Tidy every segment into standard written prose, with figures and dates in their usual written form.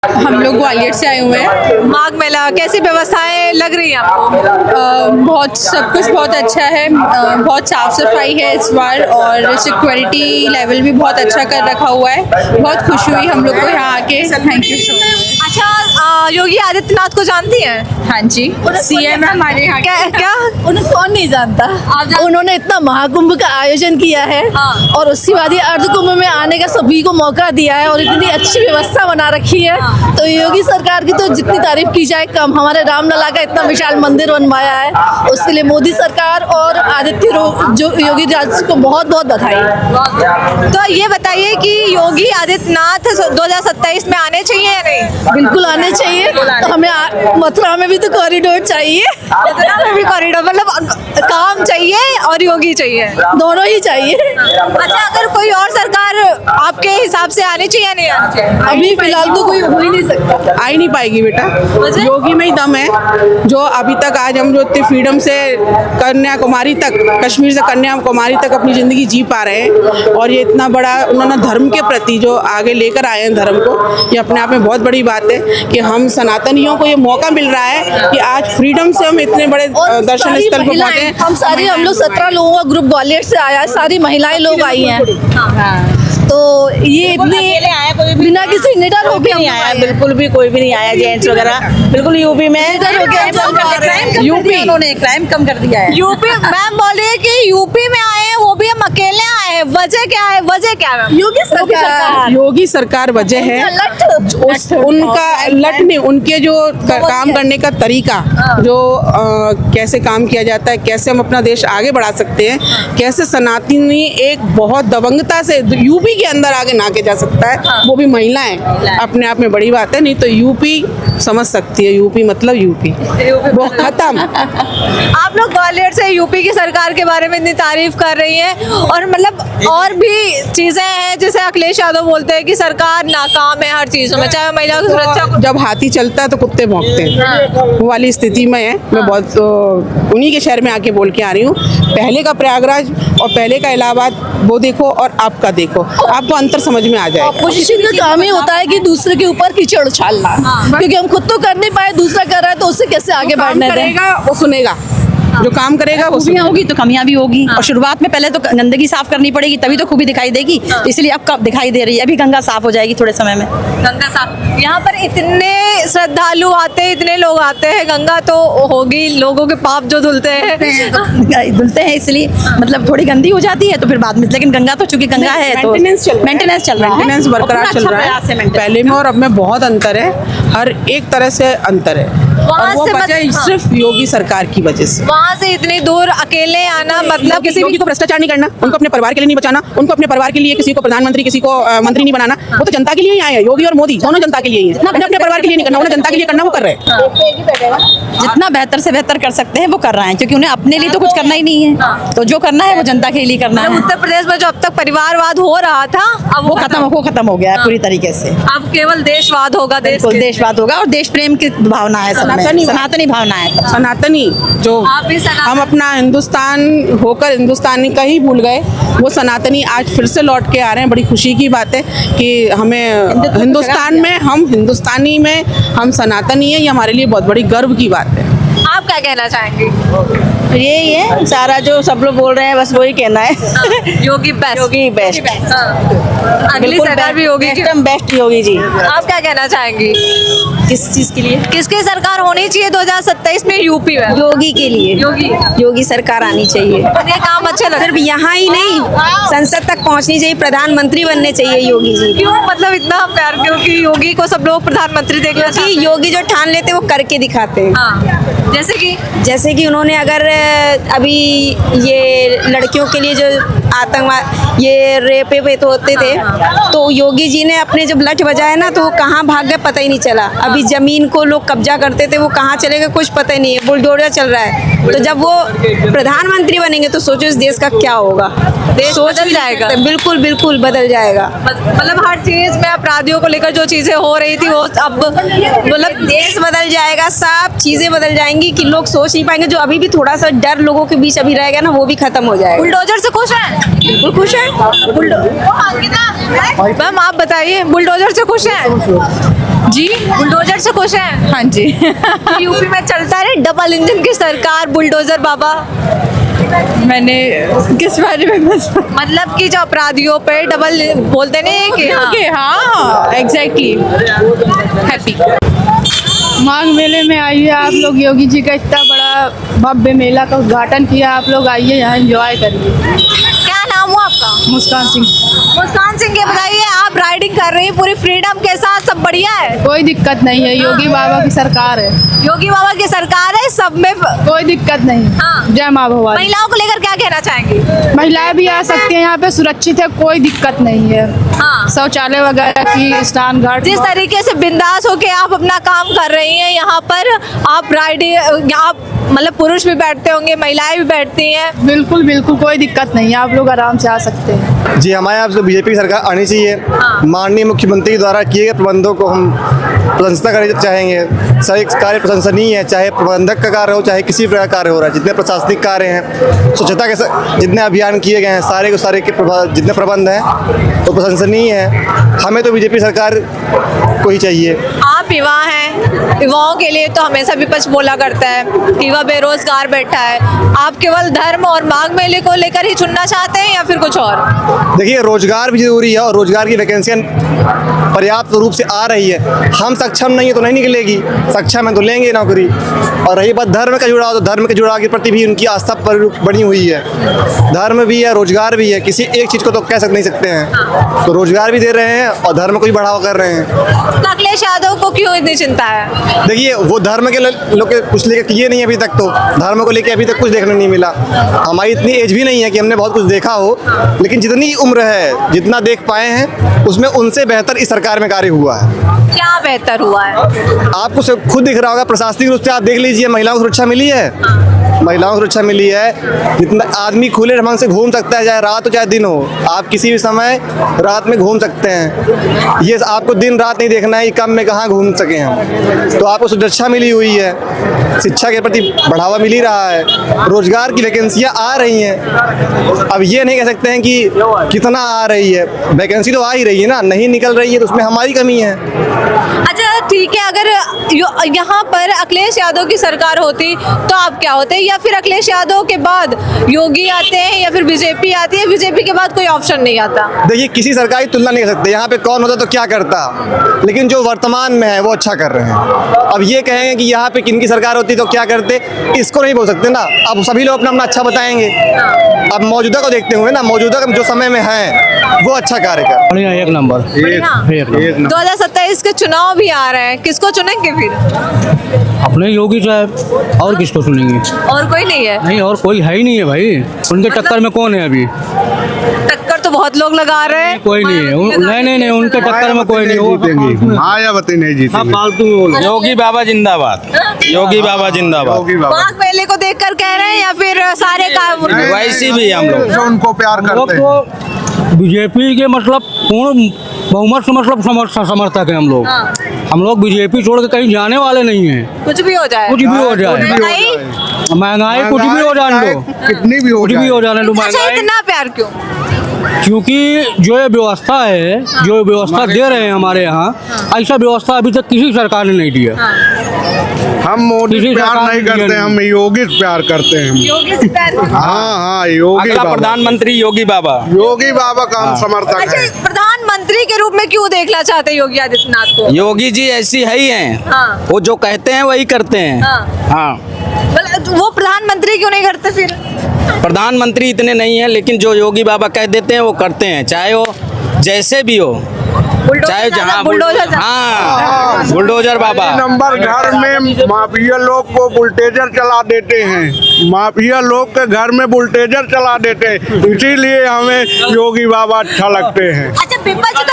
हम लोग ग्वालियर से आए हुए हैं। माघ मेला कैसी व्यवस्थाएं लग रही हैं आपको? बहुत सब कुछ बहुत अच्छा है। बहुत साफ सफाई है इस बार और सिक्योरिटी लेवल भी बहुत अच्छा कर रखा हुआ है। बहुत खुशी हुई हम लोग को यहाँ आके। Thank you so much. अच्छा, योगी आदित्यनाथ को जानती हैं? हाँ जी, सीएम है हमारे यहाँ। क्या उन्हें कौन नहीं जानता। उन्होंने इतना महाकुंभ का आयोजन किया है और उसके बाद ही अर्ध कुंभ में आने का सभी को मौका दिया है और इतनी अच्छी व्यवस्था बना रखी है। तो योगी सरकार की तो जितनी तारीफ की जाए कम। हमारे रामलला का इतना विशाल मंदिर बनवाया है, उसके लिए मोदी सरकार और जो योगी राज को बहुत बहुत बधाई। तो ये बताइए कि योगी आदित्यनाथ 2027 में आने चाहिए या नहीं? बिल्कुल आने चाहिए। तो हमें मथुरा में भी तो कॉरिडोर चाहिए। मथुरा में भी कॉरिडोर, मतलब काम चाहिए और योगी चाहिए, दोनों ही चाहिए। अच्छा, अगर कोई और सरकार आपके हिसाब से आनी चाहिए या नहीं आनी चाहिए? अभी फिलहाल तो कोई हो ही नहीं सकता। आ ही नहीं पाएगी बेटा। योगी में ही दम है। जो अभी तक आज हम जो इतने फ्रीडम से कन्याकुमारी तक, कश्मीर से कन्याकुमारी तक अपनी जिंदगी जी पा रहे हैं और ये इतना बड़ा उन्होंने धर्म के प्रति जो आगे लेकर आए हैं धर्म को, ये अपने आप में बहुत बड़ी बात है कि हम सनातनियों को ये मौका मिल रहा है कि आज फ्रीडम से हम इतने बड़े दर्शन स्थल पर पहुंचे। हम लोग 17 लोगों का ग्रुप ग्वालियर से आया है। सारी महिलाएं लोग आई हैं। तो ये इतनी बिना किसी निडर होके नहीं आया, बिल्कुल भी कोई भी नहीं आया जेंट्स वगैरह। बिल्कुल यूपी में यूपी उन्होंने क्राइम कम कर दिया है। यूपी मैम बोल रही है कि यूपी में आए हैं, वो भी हम अकेले आए हैं। वजह क्या है? वजह क्या है? योगी सरकार वजह है। उनका लट नहीं, उनके जो काम करने का तरीका, जो कैसे काम किया जाता है, कैसे हम अपना देश आगे बढ़ा सकते हैं, कैसे सनातनी एक बहुत दबंगता से यूपी के अंदर आगे ना के जा सकता है, वो भी महिलाएं, अपने आप में बड़ी बात है। नहीं तो यूपी समझ सकती है, यूपी मतलब यूपी वो खत्म। आप लोग ग्वालियर से यूपी की सरकार के बारे में इतनी तारीफ कर रही हैं और मतलब और भी चीजें हैं जैसे अखिलेश यादव बोलते हैं कि सरकार नाकाम है हर चीजों में, चाहे महिलाओं की सुरक्षा को। जब हाथी चलता है तो कुत्ते भौंकते हैं, वो वाली स्थिति में है। मैं बहुत उन्हीं के शहर में आके बोल के आ रही हूँ। पहले का प्रयागराज और पहले का इलाहाबाद वो देखो और आपका देखो, आपको अंतर समझ में आ जाएगा। ऑपोजिशन का काम ही होता है कि दूसरे के ऊपर कीचड़ उछालना, क्योंकि हम खुद तो कर नहीं पाए, दूसरा कर रहा है तो उससे कैसे आगे बढ़ने दें। वो सुनेगा, जो काम करेगा वो खूबियां होगी तो कमियां भी होगी। और शुरुआत में पहले तो गंदगी साफ करनी पड़ेगी, तभी तो खूबी दिखाई देगी। तो इसलिए अब कब दिखाई दे रही है, अभी गंगा साफ हो जाएगी थोड़े समय में। गंगा साफ, यहाँ पर इतने श्रद्धालु आते हैं, इतने लोग आते हैं, गंगा तो होगी, लोगों के पाप जो धुलते हैं धुलते हैं, इसलिए मतलब थोड़ी गंदी हो जाती है तो फिर बाद में, लेकिन गंगा तो चूंकि गंगा है तो मेंटेनेंस चल रहा है, मेंटेनेंस बरकरार चल रहा है। पहले में और अब में बहुत अंतर है, हर एक तरह से अंतर है। और वो वजह सिर्फ योगी सरकार की वजह से। वहाँ से इतनी दूर अकेले आना, मतलब किसी को भ्रष्टाचार नहीं करना, उनको अपने परिवार के लिए नहीं बचाना, उनको अपने परिवार के लिए किसी को प्रधानमंत्री किसी को मंत्री नहीं बनाना। वो तो जनता के लिए ही आए हैं, योगी और मोदी दोनों जनता के लिए ही है। उन्हें अपने परिवार के लिए नहीं करना, उन्हें जनता के लिए करना, वो कर रहे हैं। जितना बेहतर से बेहतर कर सकते हैं वो कर रहे हैं, क्योंकि उन्हें अपने लिए तो कुछ करना ही नहीं है। तो जो करना है वो जनता के लिए करना है। उत्तर प्रदेश में जो अब तक परिवारवाद हो रहा था, अब वो खत्म हो गया है पूरी तरीके से। अब केवल देशवाद होगा, देशवाद होगा और देश प्रेम की भावना है, सनातनी भावना है। सनातनी जो हम अपना हिंदुस्तान होकर हिंदुस्तानी का ही भूल गए, वो सनातनी आज फिर से लौट के आ रहे हैं। बड़ी खुशी की बात है कि हमें हिंदुस्तान में, हम हिंदुस्तानी में हम सनातनी है, ये हमारे लिए बहुत बड़ी गर्व की बात है। आप क्या कहना चाहेंगे? यही है सारा जो सब लोग बोल रहे हैं, बस वही कहना है। योगी बेस्ट, योगी बेस्ट। अगली सरकार भी होगी, एकदम बेस्ट योगी जी। आप क्या कहना चाहेंगी? किस चीज के लिए? किसकी सरकार होनी चाहिए 2027 में यूपी में? योगी के लिए योगी सरकार आनी चाहिए। ये काम अच्छा लगा। सिर्फ यहाँ ही नहीं, संसद तक पहुँचनी चाहिए, प्रधानमंत्री बनने चाहिए योगी जी। क्यों, मतलब इतना प्यार क्यों कि योगी को सब लोग प्रधानमंत्री देखना चाहते हैं? योगी जो ठान लेते वो करके दिखाते हैं। जैसे कि उन्होंने अगर अभी ये लड़कियों के लिए जो आतंकवाद ये रेप तो होते थे, तो योगी जी ने अपने जब लठ बजाया ना तो वो कहाँ भाग गए पता ही नहीं चला। अभी जमीन को लोग कब्जा करते थे, वो कहाँ चले गए कुछ पता ही नहीं है। बुलडोजर चल रहा है। तो जब वो प्रधानमंत्री बनेंगे तो सोचो इस देश का क्या होगा। देश बदल जाएगा, बिल्कुल बदल जाएगा। मतलब हर चीज में अपराधियों को लेकर जो चीजें हो रही थी वो अब मतलब देश बदल जाएगा, सब चीजें बदल जाएंगी कि लोग सोच नहीं पाएंगे। जो अभी भी थोड़ा सा डर लोगों के बीच अभी रहेगा ना, वो भी खत्म हो जाएगा। बुलडोजर से खुश हैं? बिल्कुल खुश है। मैम आप बताइए, बुलडोजर से खुश हैं? जी बुलडोजर से खुश हैं? हाँ जी यूपी में चलता है डबल इंजन की सरकार, बुलडोजर बाबा। मैंने किस बारे में बस मतलब कि जो अपराधियों पे डबल बोलते नहीं कि हाँ। ओके हाँ एग्जैक्टली हैप्पी। माघ मेले में आइए आप लोग, योगी जी का इतना बड़ा भव्य मेला का उद्घाटन किया, आप लोग आइए यहाँ एंजॉय करिए। क्या नाम हुआ आपका? मुस्कान सिंह। मुस्कान सिंह, ये बताइए आप राइडिंग कर रही हैं पूरी फ्रीडम के साथ, सब बढ़िया है? कोई दिक्कत नहीं है, योगी बाबा की सरकार है, योगी बाबा की सरकार है, सब में कोई दिक्कत नहीं। हाँ। जय माँ भवानी। महिलाओं को लेकर क्या कहना चाहेंगी? महिलाएं भी आ सकती हैं, यहाँ पे सुरक्षित है, कोई दिक्कत नहीं है। हाँ। शौचालय वगैरह की, स्नान घाट। जिस तरीके से बिंदास होके आप अपना काम कर रही हैं यहाँ पर, आप राइडिंग, यहाँ मतलब पुरुष भी बैठते होंगे, महिलाएं भी बैठती हैं। बिल्कुल बिल्कुल कोई दिक्कत नहीं है, आप लोग आराम से आ सकते हैं। जी, हमारे यहाँ से बीजेपी की सरकार आनी चाहिए। माननीय मुख्यमंत्री द्वारा किए गए प्रबंधों को हम प्रशंसा करना चाहेंगे। सारे कार्य प्रशंसनीय है, चाहे प्रबंधक का कार्य हो, चाहे किसी प्रकार का कार्य हो रहा है। जितने प्रशासनिक कार्य हैं, स्वच्छता के जितने अभियान किए गए हैं, सारे के सारे के जितने प्रबंध हैं वो प्रशंसनीय है। हमें तो बीजेपी सरकार को ही चाहिए। आप युवा हैं, युवाओं के लिए तो हमेशा विपक्ष बोला करता है, युवा बेरोजगार बैठा है। आप केवल धर्म और माघ मेले को लेकर ही चुनना चाहते हैं या फिर कुछ और? देखिए, रोजगार भी जरूरी है और रोजगार की वैकेंसियाँ पर्याप्त रूप से आ रही है। हम सक्षम नहीं है तो नहीं निकलेगी, सक्षम है तो लेंगे नौकरी। और रही बात धर्म का जुड़ाव, तो धर्म के जुड़ाव के प्रति भी उनकी आस्था बनी हुई है। धर्म भी है, रोजगार भी है, किसी एक चीज़ को तो कह नहीं सकते हैं। तो रोजगार भी दे रहे हैं और धर्म को भी बढ़ावा कर रहे हैं। तो अखिलेश यादव को क्यों इतनी चिंता है? देखिए, वो धर्म के लोग कुछ लेकर किए नहीं अभी तक, तो धर्म को लेकर अभी तक कुछ देखने नहीं मिला। हमारी इतनी एज भी नहीं है कि हमने बहुत कुछ देखा हो, लेकिन जितनी उम्र है, जितना देख पाए हैं, उसमें उनसे बेहतर इस सरकार में कार्य हुआ है। क्या बेहतर हुआ है? आपको सब खुद दिख रहा होगा, प्रशासनिक रूप से आप देख लीजिए, महिलाओं को सुरक्षा मिली है। महिलाओं को सुरक्षा मिली है। जितना आदमी खुले ढंग से घूम सकता है, चाहे रात हो चाहे दिन हो, आप किसी भी समय रात में घूम सकते हैं। ये आपको दिन रात नहीं देखना है कि कम में कहाँ घूम सके हम। तो आपको सुरक्षा मिली हुई है, शिक्षा के प्रति बढ़ावा मिल ही रहा है, रोजगार की वैकेंसियाँ आ रही हैं। अब ये नहीं कह सकते हैं कि कितना आ रही है, वैकेंसी तो आ ही रही है ना, नहीं निकल रही है तो उसमें हमारी कमी है। अच्छा ठीक है, अगर यहाँ पर अखिलेश यादव की सरकार होती तो आप क्या होते, या फिर अखिलेश यादव के बाद योगी आते हैं या फिर बीजेपी आती है, बीजेपी के बाद कोई ऑप्शन नहीं आता? देखिए, किसी सरकार की तुलना नहीं कर सकते, यहाँ पे कौन होता तो क्या करता, लेकिन जो वर्तमान में है वो अच्छा कर रहे हैं। अब ये कहेंगे कि यहाँ पे किनकी सरकार होती तो क्या करते, इसको नहीं बोल सकते ना। अब सभी लोग अपना अपना अच्छा बताएंगे। अब मौजूदा को देखते हुए ना, मौजूदा जो समय में है वो अच्छा कार्य कर। बढ़िया, एक नंबर। 2027 के चुनाव भी आ रहे हैं, किसको चुनेंगे फिर? अपने योगी साहब, और किसको सुनेंगे? और कोई नहीं है? नहीं, और कोई है ही नहीं है भाई। उनके टक्कर में कौन है अभी? टक्कर तो बहुत लोग लगा रहे हैं। कोई नहीं है। नहीं, उनके टक्कर में कोई नहीं जीतेंगी। मायावती नहीं जीतेंगी। फालतू योगी बाबा जिंदाबाद, योगी बाबा जिंदाबाद। माघ मेले को देखकर कह रहे हैं या फिर सारे काम? वैसी भी हम लोग उनको प्यार करते हैं। बीजेपी के मतलब पूर्ण बहुमत से मतलब समर्थक है हम लोग। हम लोग बीजेपी छोड़ के कहीं जाने वाले नहीं हैं। कुछ भी हो जाए, कुछ भी हो जाए, महंगाई कुछ भी हो जाने दो, कितनी भी कुछ भी हो जाने दो, अच्छा महंगाई। इतना प्यार क्यों? क्योंकि जो ये व्यवस्था है, जो व्यवस्था दे रहे हैं हमारे यहाँ, ऐसा व्यवस्था अभी तक किसी सरकार ने नहीं दिया। हम मोदी से प्यार नहीं करते, हम योगी से प्यार करते हैं। योगी से प्यार? हाँ, योगी बाबा, प्रधानमंत्री योगी बाबा। योगी बाबा का हम समर्थक अच्छा, हैं। प्रधानमंत्री के रूप में क्यों देखना चाहते हैं योगी आदित्यनाथ को? योगी जी ऐसी है ही हैं। हाँ। वो जो कहते हैं वही करते हैं। हाँ। वो प्रधानमंत्री क्यों नहीं करते फिर? प्रधानमंत्री इतने नहीं है, लेकिन जो योगी बाबा कह देते हैं वो करते हैं, चाहे वो जैसे भी हो, चाहे जहाँ बुलडोजर। हाँ, बुलडोजर बाबा। नंबर घर में माफिया लोग को बुलटेजर चला देते हैं, माफिया लोग के घर में बुलटेजर चला देते हैं, इसीलिए हमें योगी बाबा अच्छा लगते हैं। अच्छा, विपक्ष तो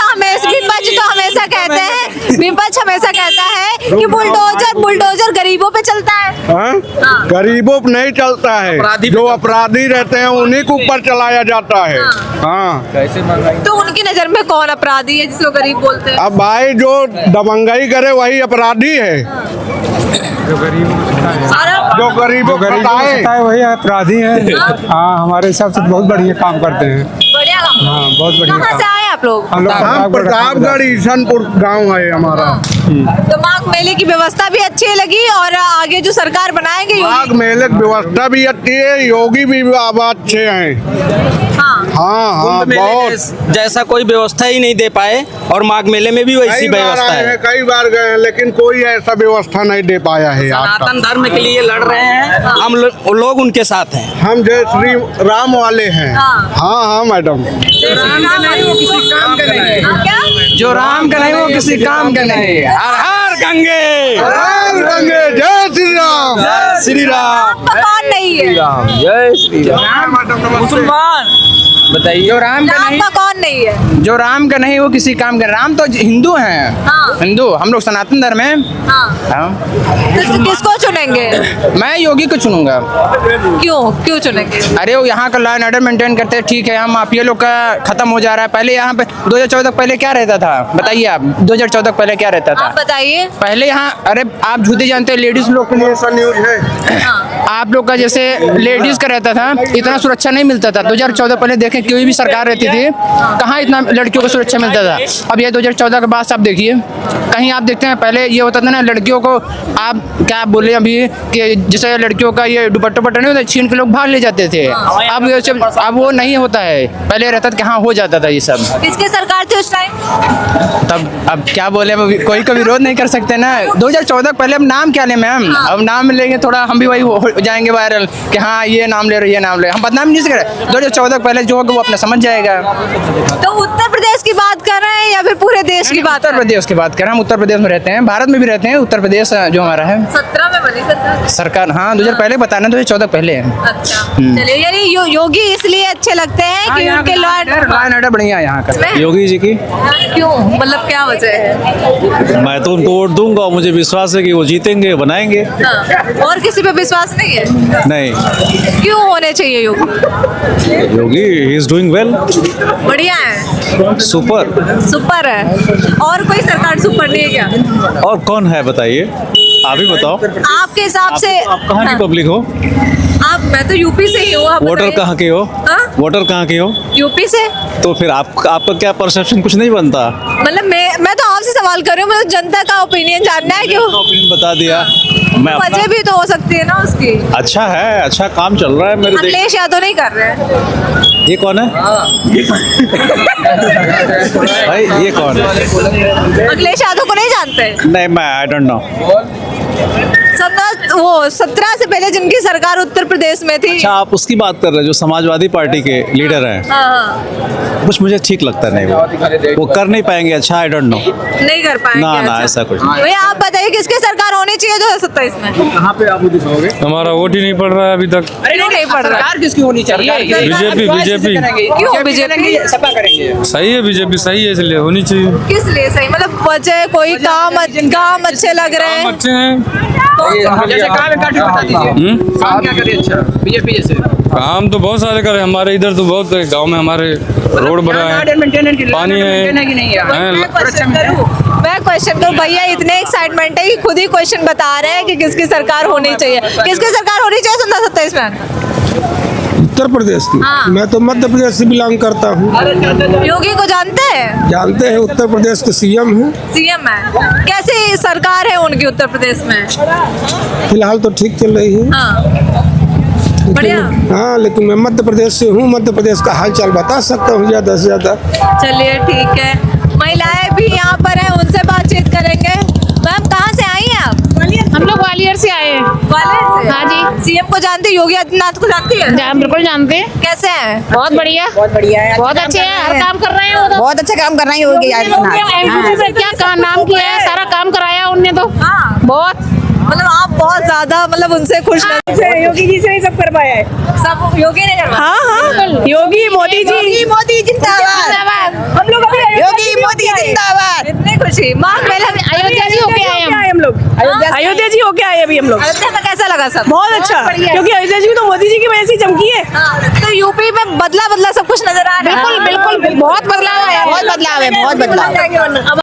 हमेशा कहते हैं, विपक्ष हमेशा कहता है कि बुलडोजर गरीबों पे चलता है। हाँ? गरीबों पे नहीं चलता है, जो अपराधी रहते हैं उन्हीं के ऊपर चलाया जाता है। हाँ, तो उनकी नजर में कौन अपराधी है जिसको गरीब बोलते हैं? अब भाई जो दबंगई करे वही अपराधी है। जो गरीबों को सताए वही अपराधी है। हाँ, हमारे हिसाब से बहुत बढ़िया काम करते हैं। बढ़िया काम। हाँ, बहुत बढ़िया। कहाँ से आए आप लोग? हम प्रतापगढ़ ईशनपुर गांव है हमारा। तो माघ मेले की व्यवस्था भी अच्छी लगी और आगे जो सरकार बनाएंगे माघ मेले की व्यवस्था भी अच्छी है, योगी भी बाबा अच्छे हैं। हाँ कुंभ मेले बहुत जैसा कोई व्यवस्था ही नहीं दे पाए और माघ मेले में भी वैसी व्यवस्था है। कई बार गए हैं, लेकिन कोई ऐसा व्यवस्था नहीं दे पाया है। सनातन धर्म के लिए लड़ रहे हैं, हम लोग उनके साथ हैं। हम जय श्री राम वाले हैं। हाँ मैडम। जो राम का नहीं वो किसी काम का नहीं। हर हर गंगे, हर गंगे, जय श्री राम, जय श्री राम, कौन नहीं है? जय श्री राम। मुसलमान बताइए, जो राम का नहीं, कौन नहीं है? जो राम का नहीं वो किसी काम का। राम तो हिंदू हैं, हिंदू, हम लोग सनातन धर्म है। तो किसको चुनेंगे? मैं योगी को चुनूंगा। क्यों चुनेंगे? अरे वो यहाँ का लॉ एंड ऑर्डर मेंटेन करते हैं, ठीक है। हम माफिया लोग का खत्म हो जा रहा है। पहले यहाँ पे 2014 पहले क्या रहता था बताइए आप? 2014 पहले क्या रहता था? बताइए। पहले यहाँ, अरे आप झूठे जानते हैं, लेडीज लोग के लिए ऐसा न्यूज है। आप लोग का जैसे लेडीज का रहता था, इतना सुरक्षा नहीं मिलता था। 2014 पहले देखें, कोई भी सरकार रहती थी, कहाँ इतना लड़कियों को सुरक्षा मिलता था। अब ये 2014 के बाद आप देखिए, कहीं आप देखते हैं, पहले ये होता था ना, लड़कियों को आप क्या बोले अभी कि जैसे लड़कियों का ये दुपट्टा नहीं होता, छीन के लोग भाग ले जाते थे। अब ये सब अब वो नहीं होता है। पहले रहता था कि हाँ हो जाता था ये सब। किसकी सरकार थी उस टाइम? तब अब क्या बोले, कोई का विरोध नहीं कर सकते ना। 2014 पहले अब नाम क्या लें मैम? अब नाम लेंगे थोड़ा हम भी वही हो जाएंगे वायरल कि हाँ ये नाम ले रहे, ये नाम ले। हम बदनाम नहीं कर रहे। 2014 पहले जो होगा वो अपना समझ जाएगा। तो उत्तर प्रदेश की बात कर रहे हैं या फिर पूरे देश की बात? उत्तर प्रदेश की बात कर रहे हैं। हम उत्तर प्रदेश में रहते हैं, भारत में भी रहते हैं। उत्तर प्रदेश जो हमारा है 17 में बनी सरकार। हाँ 2000 पहले बताना, 2014 पहले है। अच्छा चलिए, यानी योगी इसलिए अच्छे लगते हैं कि उनके लॉ एंड ऑर्डर बढ़िया है यहाँ का। योगी जी की क्यों, मतलब क्या वजह है? मैं तो उनको वोट दूंगा, मुझे विश्वास है कि वो जीतेंगे, बनाएंगे। और किसी पे विश्वास नहीं है? नहीं। क्यों होने चाहिए योगी? योगी ही इज डूइंग वेल। बढ़िया है, सुपर है। और कोई सरकार सुपर नहीं है क्या? और कौन है बताइए, आप ही बताओ। आपके हिसाब से आप कहाँ की पब्लिक हो? मैं तो यूपी से ही हूँ। वोटर कहाँ के हो? वोटर कहाँ के हो? यूपी से। तो फिर आपका क्या परसेप्शन कुछ नहीं बनता? मतलब मैं तो आपसे सवाल कर रही हूँ, मतलब जनता का ओपिनियन जानना है। क्यों ओपिनियन बता दिया मैं अपना। वजह भी तो हो सकती है ना उसकी। अच्छा है, अच्छा काम चल रहा है मेरे। अखिलेश यादव नहीं कर रहे हैं। ये कौन है भाई? ये कौन है? अखिलेश यादव को नहीं जानते? नहीं, मैं आई डोंट नो। 17 से पहले जिनकी सरकार उत्तर प्रदेश में थी। अच्छा, आप उसकी बात कर रहे हैं जो समाजवादी पार्टी के लीडर हैं। कुछ मुझे ठीक लगता नहीं, वो कर नहीं पाएंगे। अच्छा, आई डोंट नो, नहीं कर पाएंगे। ना ऐसा कुछ। भैया आप बताइए किसकी सरकार होनी चाहिए 2027 में? कहाँ पे आप दिखाओगे? हमारा वोट ही नहीं पड़ रहा है अभी तक। नहीं पड़ रहा। सरकार किसकी होनी चाहिए? बीजेपी। क्यों बीजेपी? सपा करेंगे। सही है, बीजेपी सही है, इसलिए होनी चाहिए। किस लिए सही? मतलब वजह कोई काम अच्छे लग रहे हैं? अच्छे हैं। जैसे काम बता दीजिए। काम क्या करे अच्छा बीजेपी जैसे? काम तो बहुत सारे करे, हमारे इधर तो बहुत गांव में हमारे रोड बना है, पानी है। मैं क्वेश्चन करूँ भैया, इतने एक्साइटमेंट है कि खुद ही क्वेश्चन बता रहे हैं कि किसकी सरकार होनी चाहिए। किसकी सरकार होनी चाहिए 2027 में? उत्तर प्रदेश की। मैं तो मध्य प्रदेश से बिलोंग करता हूँ। योगी को जानते हैं? जानते हैं, उत्तर प्रदेश के सीएम हैं। सीएम है। कैसी सरकार है उनकी उत्तर प्रदेश में? फिलहाल तो ठीक चल रही है। बढ़िया। हाँ, लेकिन मैं मध्य प्रदेश से हूँ, मध्य प्रदेश का हालचाल बता सकता हूँ ज़्यादा से ज़्यादा। चलिए ठीक है, महिलाएं भी यहाँ पर हैं, उनसे बातचीत करेंगे। मैम कहाँ से आई हैं आप? हम लोग ग्वालियर से आए हैं। ग्वालियर से? हाँ जी। सीएम को जानती है? योगी आदित्यनाथ को जानती है? बिल्कुल जानते हैं। कैसे हैं? बहुत बढ़िया है, बहुत अच्छे हैं, हर काम कर रहे हैं वो तो। बहुत अच्छा काम कर रहे हैं योगी आदित्यनाथ। से क्या नाम किया है, सारा काम कराया उनने तो। बहुत मतलब आप बहुत ज्यादा मतलब उनसे खुश योगी जी से ही सब करवाया है। सब योगी ने करवाया? हाँ, योगी मोदी जी। मोदी जिंदाबाद। हम लोग योगी मोदी जिंदाबाद। इतनी खुशी। माघ मेला अयोध्या जी होके आए हम लोग। अयोध्या जी होके आए अभी हम लोग। अयोध्या में कैसा लगा सब? बहुत अच्छा, क्योंकि अयोध्या जी तो मोदी जी की वजह से चमकी है। तो यूपी में बदला सब कुछ नजर आ रहा है। बिल्कुल बहुत बदलाव है, बहुत बदलाव है, बहुत बदलाव।